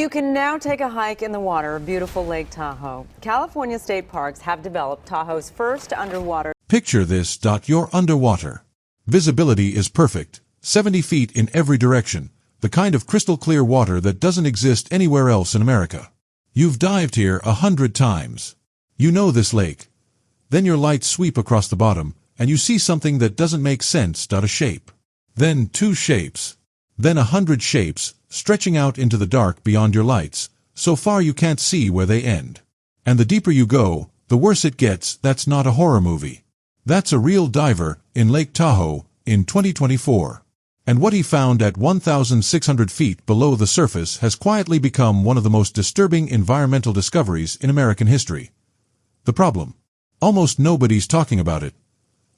You can now take a hike in the water of beautiful Lake Tahoe. California state parks have developed Tahoe's first underwater. Picture this. You're underwater. Visibility is perfect, 70 feet in every direction, the kind of crystal clear water that doesn't exist anywhere else in America. You've dived here 100 times. You know this lake. Then your lights sweep across the bottom, and you see something that doesn't make sense. A shape. Then 2 shapes. Then 100 shapes, stretching out into the dark beyond your lights, so far you can't see where they end. And the deeper you go, the worse it gets. That's not a horror movie. That's a real diver in Lake Tahoe in 2024. And what he found at 1,600 feet below the surface has quietly become one of the most disturbing environmental discoveries in American history. The problem? Almost nobody's talking about it.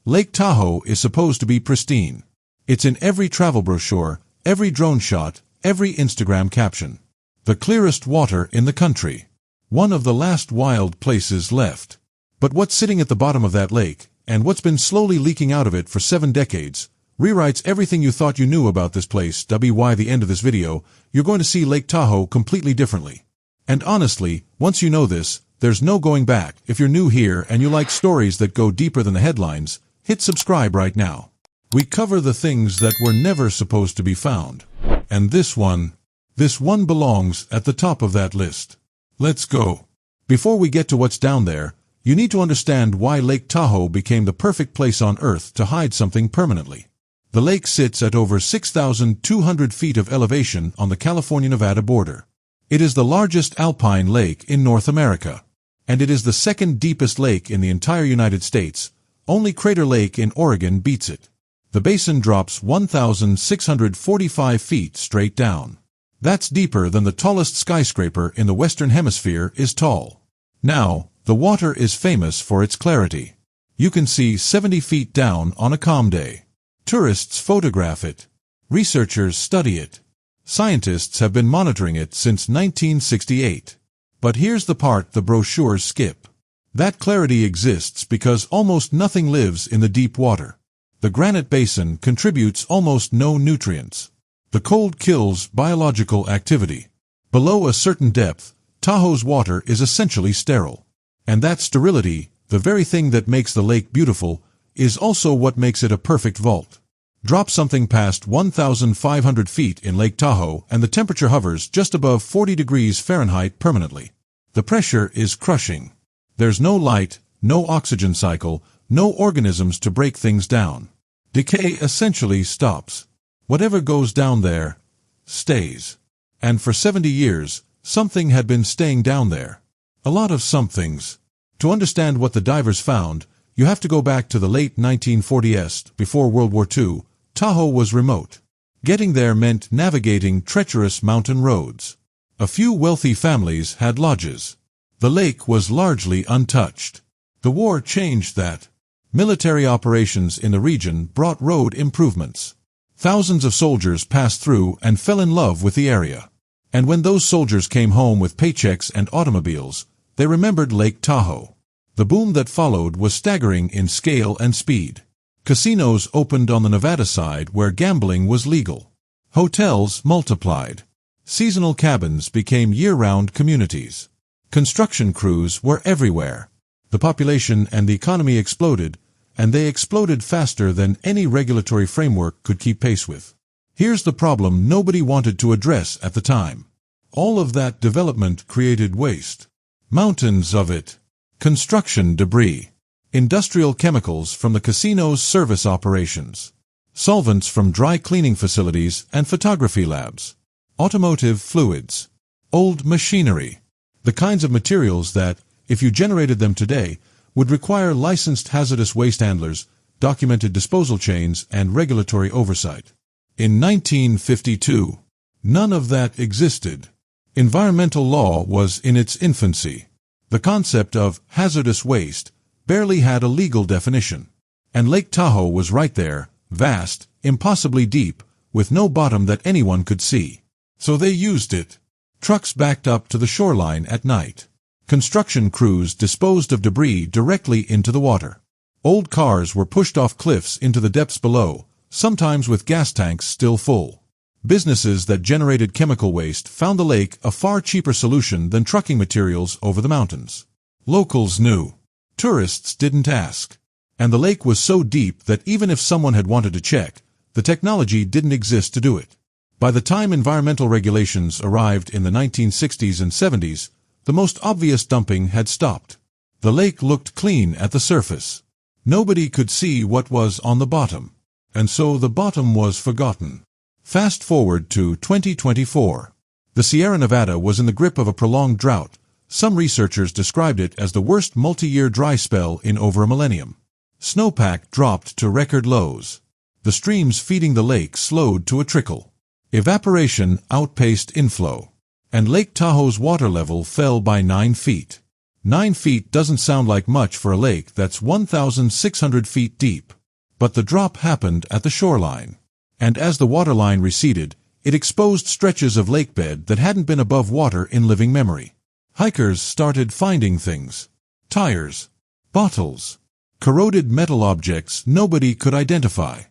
Lake Tahoe is supposed to be pristine. It's in every travel brochure, every drone shot, every Instagram caption. The clearest water in the country. One of the last wild places left. But what's sitting at the bottom of that lake, and what's been slowly leaking out of it for 7 decades, rewrites everything you thought you knew about this place. By the end of this video, you're going to see Lake Tahoe completely differently. And honestly, once you know this, there's no going back. If you're new here and you like stories that go deeper than the headlines, hit subscribe right now. We cover the things that were never supposed to be found. And this one belongs at the top of that list. Let's go. Before we get to what's down there, you need to understand why Lake Tahoe became the perfect place on Earth to hide something permanently. The lake sits at over 6,200 feet of elevation on the California-Nevada border. It is the largest alpine lake in North America. And it is the second deepest lake in the entire United States. Only Crater Lake in Oregon beats it. The basin drops 1,645 feet straight down. That's deeper than the tallest skyscraper in the Western Hemisphere is tall. Now, the water is famous for its clarity. You can see 70 feet down on a calm day. Tourists photograph it. Researchers study it. Scientists have been monitoring it since 1968. But here's the part the brochures skip. That clarity exists because almost nothing lives in the deep water. The granite basin contributes almost no nutrients. The cold kills biological activity. Below a certain depth, Tahoe's water is essentially sterile. And that sterility, the very thing that makes the lake beautiful, is also what makes it a perfect vault. Drop something past 1,500 feet in Lake Tahoe and the temperature hovers just above 40 degrees Fahrenheit permanently. The pressure is crushing. There's no light, no oxygen cycle, no organisms to break things down. Decay essentially stops. Whatever goes down there, stays. And for 70 years, something had been staying down there. A lot of somethings. To understand what the divers found, you have to go back to the late 1940s, before World War II. Tahoe was remote. Getting there meant navigating treacherous mountain roads. A few wealthy families had lodges. The lake was largely untouched. The war changed that. Military operations in the region brought road improvements. Thousands of soldiers passed through and fell in love with the area. And when those soldiers came home with paychecks and automobiles, they remembered Lake Tahoe. The boom that followed was staggering in scale and speed. Casinos opened on the Nevada side where gambling was legal. Hotels multiplied. Seasonal cabins became year-round communities. Construction crews were everywhere. The population and the economy exploded, and they exploded faster than any regulatory framework could keep pace with. Here's the problem nobody wanted to address at the time. All of that development created waste. Mountains of it. Construction debris. Industrial chemicals from the casino's service operations. Solvents from dry cleaning facilities and photography labs. Automotive fluids. Old machinery. The kinds of materials that, if you generated them today, would require licensed hazardous waste handlers, documented disposal chains, and regulatory oversight. In 1952, none of that existed. Environmental law was in its infancy. The concept of hazardous waste barely had a legal definition. And Lake Tahoe was right there, vast, impossibly deep, with no bottom that anyone could see. So they used it. Trucks backed up to the shoreline at night. Construction crews disposed of debris directly into the water. Old cars were pushed off cliffs into the depths below, sometimes with gas tanks still full. Businesses that generated chemical waste found the lake a far cheaper solution than trucking materials over the mountains. Locals knew. Tourists didn't ask. And the lake was so deep that even if someone had wanted to check, the technology didn't exist to do it. By the time environmental regulations arrived in the 1960s and 70s, the most obvious dumping had stopped. The lake looked clean at the surface. Nobody could see what was on the bottom. And so the bottom was forgotten. Fast forward to 2024. The Sierra Nevada was in the grip of a prolonged drought. Some researchers described it as the worst multi-year dry spell in over a millennium. Snowpack dropped to record lows. The streams feeding the lake slowed to a trickle. Evaporation outpaced inflow. And Lake Tahoe's water level fell by 9 feet. 9 feet doesn't sound like much for a lake that's 1,600 feet deep. But the drop happened at the shoreline. And as the waterline receded, it exposed stretches of lakebed that hadn't been above water in living memory. Hikers started finding things. Tires. Bottles. Corroded metal objects nobody could identify.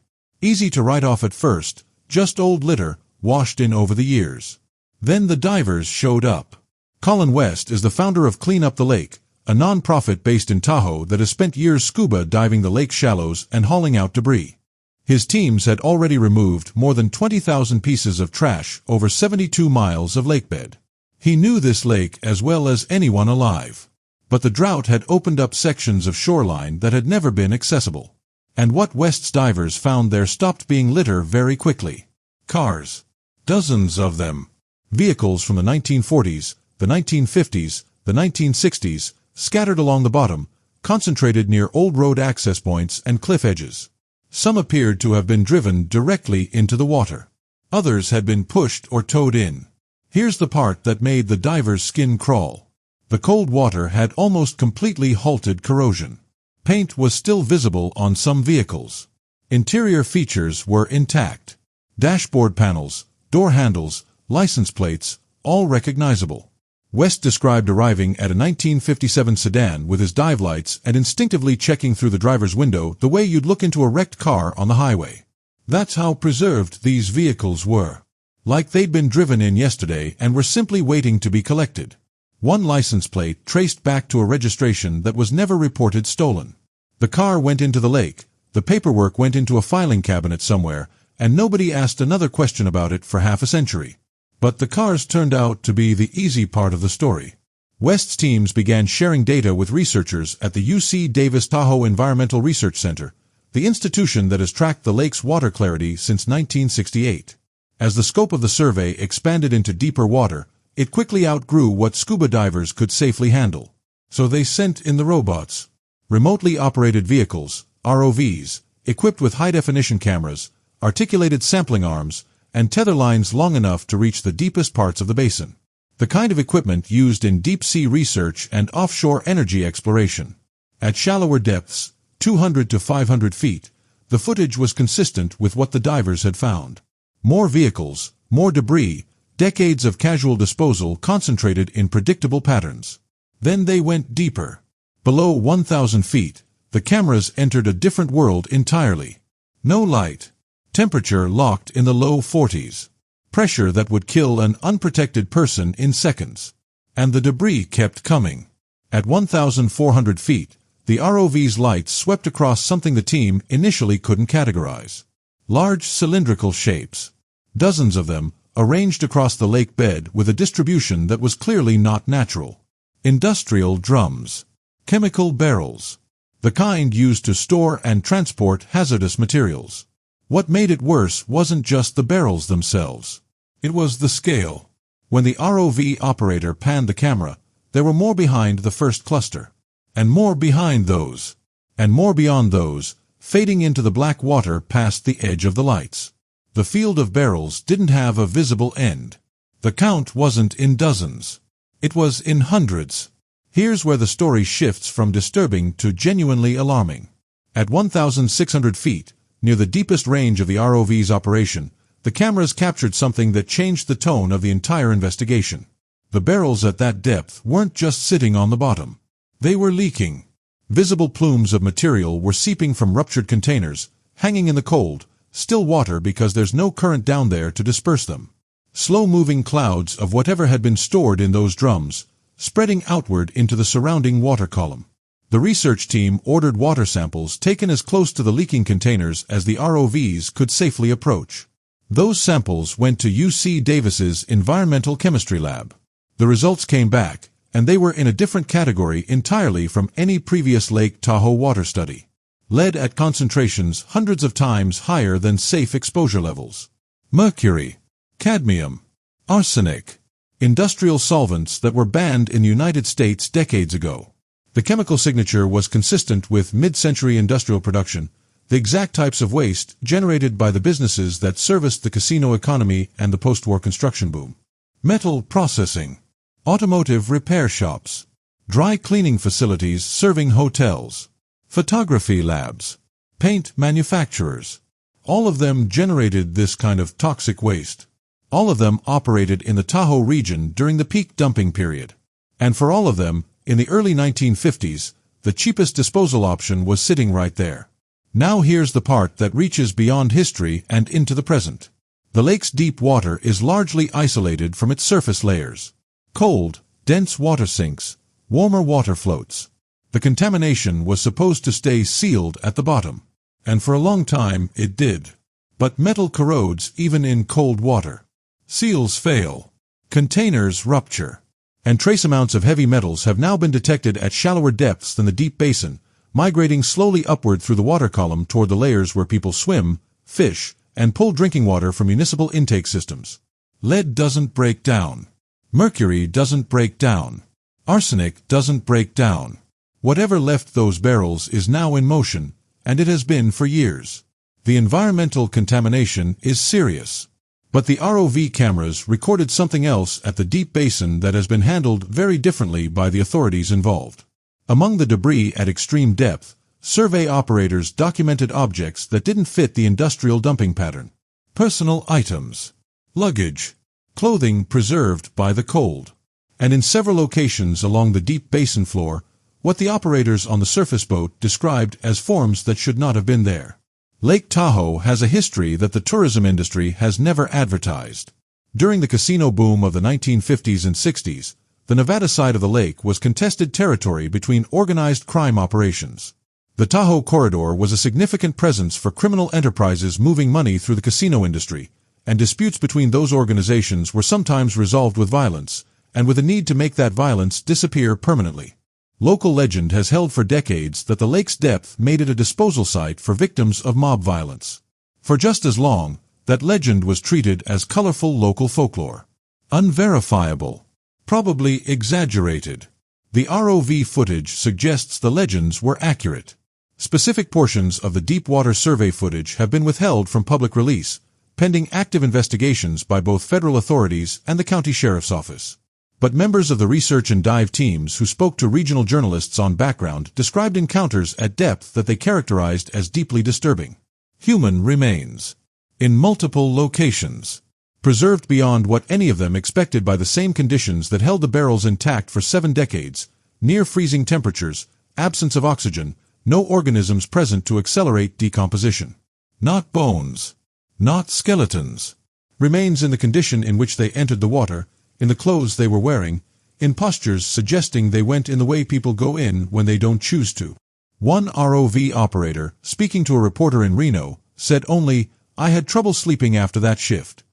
Easy to write off at first, just old litter, washed in over the years. Then the divers showed up. Colin West is the founder of Clean Up the Lake, a non-profit based in Tahoe that has spent years scuba diving the lake's shallows and hauling out debris. His teams had already removed more than 20,000 pieces of trash over 72 miles of lakebed. He knew this lake as well as anyone alive. But the drought had opened up sections of shoreline that had never been accessible. And what West's divers found there stopped being litter very quickly. Cars. Dozens of them. Vehicles from the 1940s, the 1950s, the 1960s, scattered along the bottom, concentrated near old road access points and cliff edges. Some appeared to have been driven directly into the water. Others had been pushed or towed in. Here's the part that made the diver's skin crawl. The cold water had almost completely halted corrosion. Paint was still visible on some vehicles. Interior features were intact. Dashboard panels, door handles, license plates, all recognizable. West described arriving at a 1957 sedan with his dive lights and instinctively checking through the driver's window the way you'd look into a wrecked car on the highway. That's how preserved these vehicles were. Like they'd been driven in yesterday and were simply waiting to be collected. One license plate traced back to a registration that was never reported stolen. The car went into the lake, the paperwork went into a filing cabinet somewhere, and nobody asked another question about it for half a century. But the cars turned out to be the easy part of the story. West's teams began sharing data with researchers at the UC Davis Tahoe Environmental Research Center, the institution that has tracked the lake's water clarity since 1968. As the scope of the survey expanded into deeper water, it quickly outgrew what scuba divers could safely handle. So they sent in the robots. Remotely operated vehicles, ROVs, equipped with high-definition cameras, articulated sampling arms, and tether lines long enough to reach the deepest parts of the basin. The kind of equipment used in deep-sea research and offshore energy exploration. At shallower depths, 200 to 500 feet, the footage was consistent with what the divers had found. More vehicles, more debris, decades of casual disposal concentrated in predictable patterns. Then they went deeper. Below 1,000 feet, the cameras entered a different world entirely. No light. Temperature locked in the low 40s. Pressure that would kill an unprotected person in seconds. And the debris kept coming. At 1,400 feet, the ROV's lights swept across something the team initially couldn't categorize. Large cylindrical shapes. Dozens of them, arranged across the lake bed with a distribution that was clearly not natural. Industrial drums. Chemical barrels. The kind used to store and transport hazardous materials. What made it worse wasn't just the barrels themselves. It was the scale. When the ROV operator panned the camera, there were more behind the first cluster. And more behind those. And more beyond those, fading into the black water past the edge of the lights. The field of barrels didn't have a visible end. The count wasn't in dozens. It was in hundreds. Here's where the story shifts from disturbing to genuinely alarming. At 1,600 feet, near the deepest range of the ROV's operation, the cameras captured something that changed the tone of the entire investigation. The barrels at that depth weren't just sitting on the bottom. They were leaking. Visible plumes of material were seeping from ruptured containers, hanging in the cold, Still water because there's no current down there to disperse them. Slow-moving clouds of whatever had been stored in those drums, spreading outward into the surrounding water column. The research team ordered water samples taken as close to the leaking containers as the ROVs could safely approach. Those samples went to UC Davis's Environmental Chemistry Lab. The results came back, and they were in a different category entirely from any previous Lake Tahoe water study. Lead at concentrations hundreds of times higher than safe exposure levels. Mercury, cadmium, arsenic, industrial solvents that were banned in the United States decades ago. The chemical signature was consistent with mid-century industrial production, the exact types of waste generated by the businesses that serviced the casino economy and the post-war construction boom. Metal processing, automotive repair shops, dry cleaning facilities serving hotels, photography labs, paint manufacturers. All of them generated this kind of toxic waste. All of them operated in the Tahoe region during the peak dumping period. And for all of them, in the early 1950s, the cheapest disposal option was sitting right there. Now here's the part that reaches beyond history and into the present. The lake's deep water is largely isolated from its surface layers. Cold, dense water sinks, warmer water floats. The contamination was supposed to stay sealed at the bottom. And for a long time, it did. But metal corrodes even in cold water. Seals fail. Containers rupture. And trace amounts of heavy metals have now been detected at shallower depths than the deep basin, migrating slowly upward through the water column toward the layers where people swim, fish, and pull drinking water from municipal intake systems. Lead doesn't break down. Mercury doesn't break down. Arsenic doesn't break down. Whatever left those barrels is now in motion, and it has been for years. The environmental contamination is serious. But the ROV cameras recorded something else at the deep basin that has been handled very differently by the authorities involved. Among the debris at extreme depth, survey operators documented objects that didn't fit the industrial dumping pattern. Personal items, luggage, clothing preserved by the cold. And in several locations along the deep basin floor, what the operators on the surface boat described as forms that should not have been there. Lake Tahoe has a history that the tourism industry has never advertised. During the casino boom of the 1950s and 60s, the Nevada side of the lake was contested territory between organized crime operations. The Tahoe corridor was a significant presence for criminal enterprises moving money through the casino industry, and disputes between those organizations were sometimes resolved with violence, and with a need to make that violence disappear permanently. Local legend has held for decades that the lake's depth made it a disposal site for victims of mob violence. For just as long, that legend was treated as colorful local folklore. Unverifiable. Probably exaggerated. The ROV footage suggests the legends were accurate. Specific portions of the deep water survey footage have been withheld from public release, pending active investigations by both federal authorities and the county sheriff's office. But members of the research and dive teams who spoke to regional journalists on background described encounters at depth that they characterized as deeply disturbing. Human remains. In multiple locations. Preserved beyond what any of them expected by the same conditions that held the barrels intact for 7 decades, near freezing temperatures, absence of oxygen, no organisms present to accelerate decomposition. Not bones. Not skeletons. Remains in the condition in which they entered the water, in the clothes they were wearing, in postures suggesting they went in the way people go in when they don't choose to. One ROV operator, speaking to a reporter in Reno, said only, "I had trouble sleeping after that shift."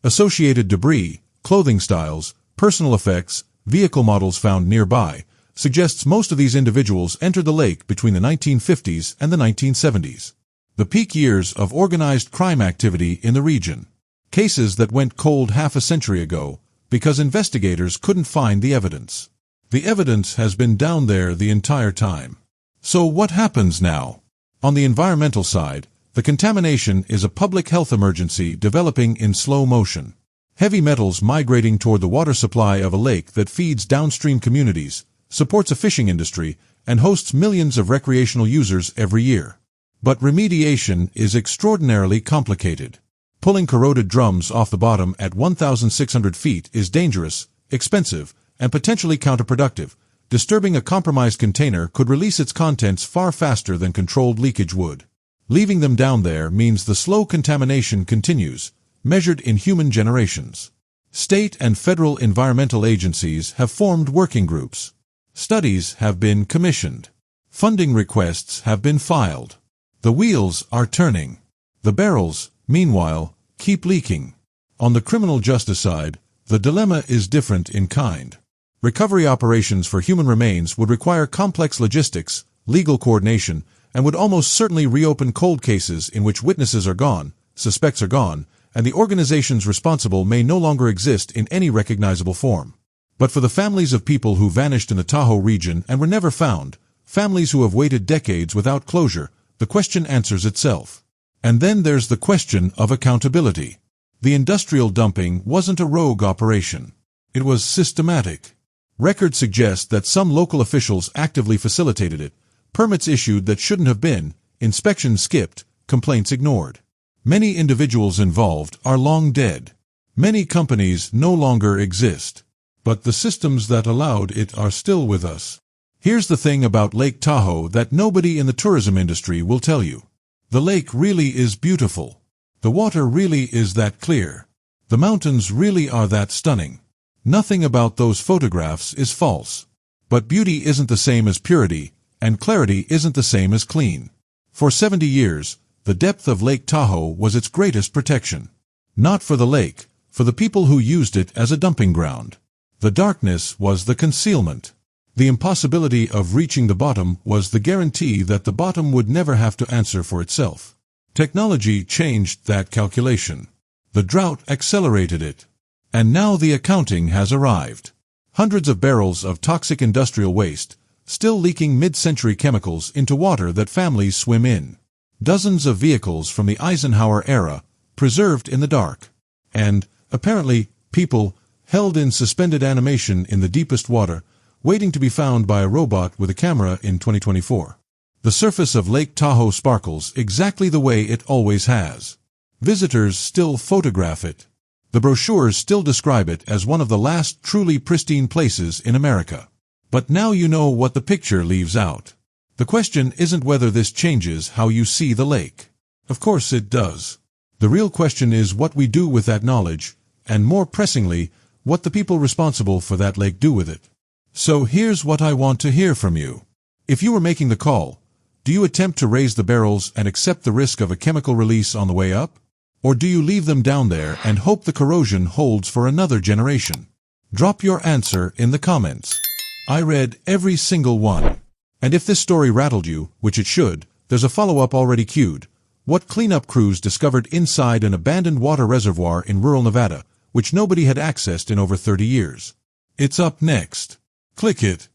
Associated debris, clothing styles, personal effects, vehicle models found nearby, suggests most of these individuals entered the lake between the 1950s and the 1970s. The peak years of organized crime activity in the region. Cases that went cold half a century ago, because investigators couldn't find the evidence. The evidence has been down there the entire time. So what happens now? On the environmental side, the contamination is a public health emergency developing in slow motion. Heavy metals migrating toward the water supply of a lake that feeds downstream communities, supports a fishing industry, and hosts millions of recreational users every year. But remediation is extraordinarily complicated. Pulling corroded drums off the bottom at 1,600 feet is dangerous, expensive, and potentially counterproductive. Disturbing a compromised container could release its contents far faster than controlled leakage would. Leaving them down there means the slow contamination continues, measured in human generations. State and federal environmental agencies have formed working groups. Studies have been commissioned. Funding requests have been filed. The wheels are turning. The barrels, meanwhile, keep leaking. On the criminal justice side, the dilemma is different in kind. Recovery operations for human remains would require complex logistics, legal coordination, and would almost certainly reopen cold cases in which witnesses are gone, suspects are gone, and the organizations responsible may no longer exist in any recognizable form. But for the families of people who vanished in the Tahoe region and were never found, families who have waited decades without closure, the question answers itself. And then there's the question of accountability. The industrial dumping wasn't a rogue operation. It was systematic. Records suggest that some local officials actively facilitated it, permits issued that shouldn't have been, inspections skipped, complaints ignored. Many individuals involved are long dead. Many companies no longer exist. But the systems that allowed it are still with us. Here's the thing about Lake Tahoe that nobody in the tourism industry will tell you. The lake really is beautiful. The water really is that clear. The mountains really are that stunning. Nothing about those photographs is false. But beauty isn't the same as purity, and clarity isn't the same as clean. For 70 years, the depth of Lake Tahoe was its greatest protection. Not for the lake, for the people who used it as a dumping ground. The darkness was the concealment. The impossibility of reaching the bottom was the guarantee that the bottom would never have to answer for itself. Technology changed that calculation. The drought accelerated it. And now the accounting has arrived. Hundreds of barrels of toxic industrial waste, still leaking mid-century chemicals into water that families swim in. Dozens of vehicles from the Eisenhower era, preserved in the dark. And, apparently, people, held in suspended animation in the deepest water, waiting to be found by a robot with a camera in 2024. The surface of Lake Tahoe sparkles exactly the way it always has. Visitors still photograph it. The brochures still describe it as one of the last truly pristine places in America. But now you know what the picture leaves out. The question isn't whether this changes how you see the lake. Of course it does. The real question is what we do with that knowledge, and more pressingly, what the people responsible for that lake do with it. So here's what I want to hear from you. If you were making the call, do you attempt to raise the barrels and accept the risk of a chemical release on the way up? Or do you leave them down there and hope the corrosion holds for another generation? Drop your answer in the comments. I read every single one. And if this story rattled you, which it should, there's a follow-up already queued. What cleanup crews discovered inside an abandoned water reservoir in rural Nevada, which nobody had accessed in over 30 years? It's up next. Click it.